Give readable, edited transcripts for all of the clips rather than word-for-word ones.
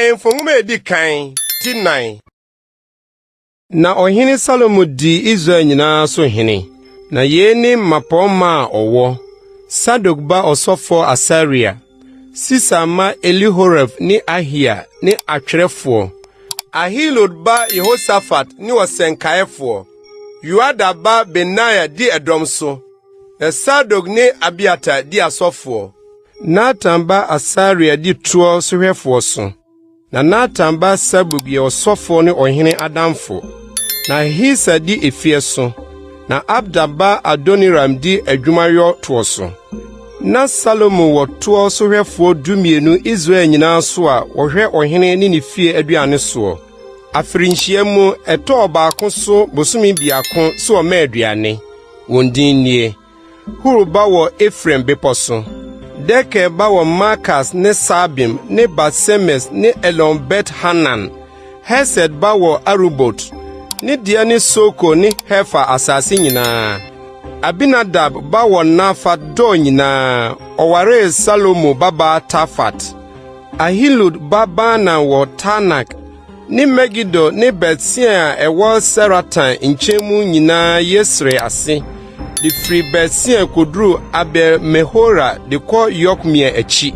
Ahemfo nwoma edi kan ti 9. Na ohene Salomo di Israel nyinaa so hene. Na yeni mapoma owo. Sadok ba osofo Asaria. Sisa ma Elihoref ni Ahia ni atwerefo. Ahilud ba Yehoshaphat ni wasenkaefo. Yoada ba Benaya di edom so. Na Sadok ni Abiata di asofo. Natan ba Asaria di tuo sohwefo so. Na Natan ba Sabuk ye osofo ni ohene adamfo. Na Hisa di efie so. Na Abda ba Adoniram di adwumayo tuo so. Na Salomo wo tuo sohwefo dumienu Israel nyinaa so a wohwe ohene ni ne fie aduane so. Afirinhyiamu eto baako so bosumi biako so ma aduane. Wondin nie. Huruba wo Efraim beposo. Deke ba wo Markas ne Sabim ne Batsemes ne Elombet Hanan. Hesed ba wo Arubot. Ni diani Soko ni Hefa asase nyinaa. Abinadab ba wo Nafat do nyinaa. Oware Salomo baba Tafat. Ahilud baba wo Tanak. Ni Megido ni Betsia ewo Seratan nchemu nyinaa Yesre ase. Di free Betsia kodru Abel Mehora de ko Yokmia echi.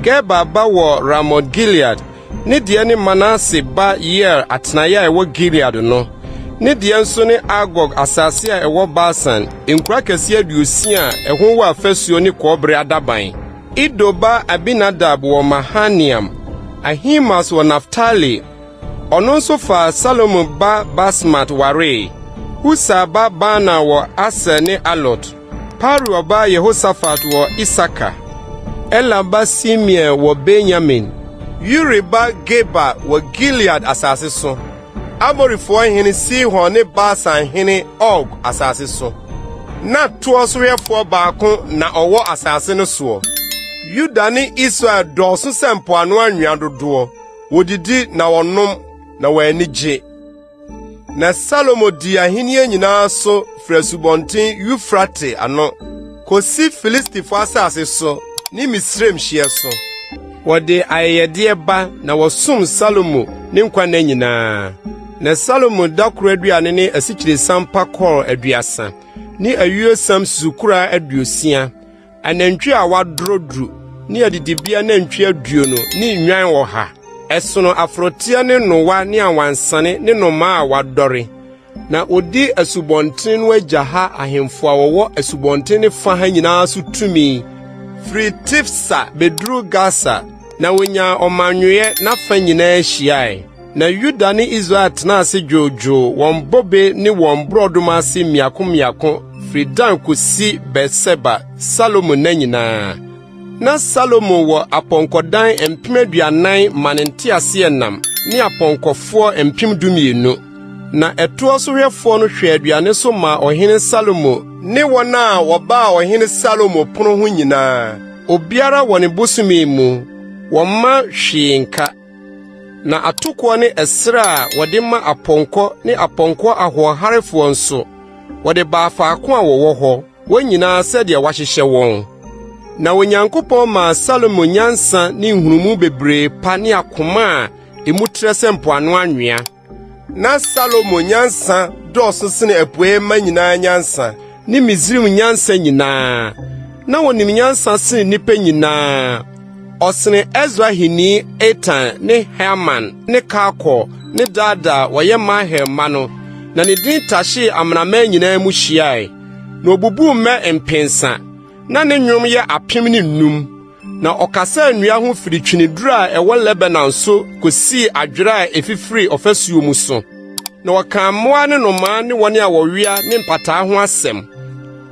Geba ba wo Ramot Gilead. Ni diani Manase ba Yer atnaya ewo Gilead no. Ni dianso ni Agog asase a ewo Basan. Nkura kese aduosia ehon wa afasuo ni kobre adaban. Ido ba Abinadab wo Mahaniam. Ahimas wo Naftali. Ono nso fa Salomo ba Basmat ware. Husa ba Bana wo Aser ne Alot. Paru ba Yehoshaphat wo Isaka. Ela ba Simea wo Benjamin. Yuri ba Geba wo Gilead asase so. Amorifo hene Sihon ne Basan hene Og asase so. Na tuo sohwefo baako na owo asase no so. Yuda ne Israel dɔɔso sempo ano anwea dodo. Wodidi na wonom na wanigye. Na Salomo di ahenie nyinaa so frasubonten Eufrate ano. Kosi Filistifo asase so ni Misraim hye so. Wode ayede ba na wosum Salomo ne nkwana nyinaa. Na Salomo dakoro aduane ne asikyire sampa kor aduasa. Ni ayuo sam sukura aduosia. Anantwi a wadrodru ni adidibia nantwi aduono ni nwan wo ha. Esono afrotia ne nowa ne awansane ne noma a wadore. Na odi asubonten no agyaha ahemfo a wowo asubonten ne fa ha nyinaa so tumi. Fri Tifsa bedru Gasa na wonya omanwe na fa nyinaa hyiae. Na Yuda ne Israel tena ase jojo won bobe ne won brodoma ase miako fri Dan kosi Berseba Salomo na nyinaa. Na Salomo wo aponkodan empem aduanan manenti ase enam ne aponkofo empem dumienu. Na eto sohwefo no hwe aduane so ma ohene Salomo ne wona wo ba ohene Salomo pono ho nyinaa. Obiara woni bosumi mu wo ma hwinka. Na atoko ne esra wode ma aponko ne aponko ahoharefo nso wode ba faako a wowo ho wonyina sɛde wahyehye wɔn. Na onyankopɔn ma Salomo nyansa ne nhunumu bebree pa ne akoma a emutre sempo ano anwea. Na Salomo nyansa dɔɔso sene apuei ma nyinaa nyansa ne Misrim nyansa nyinaa. Na wonim nyansa sene nipa nyinaa. Osene Ezra hini Etan ne Herman ne Kako ne Dada woye Maher no. Na ne din tashi amnama nyinaa mu hyiae. Na obubu me empensa. Na ne nnwom ye apem ne nnum. Na okasa nnua ho firi twiniduru a ewo Lebanon so kosi adwera a efifiri ofasuo mu so. Na waka mmoa ne noma ne wone a wowia ne mpata ho asem.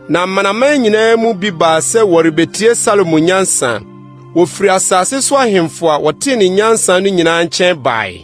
Na amnama nyinaa mu bi ba sɛ wɔrebetie Salomo nyansa. Wofiri asase so ahemfo a wɔte ne nyansa no nyinaa nkyɛn bae.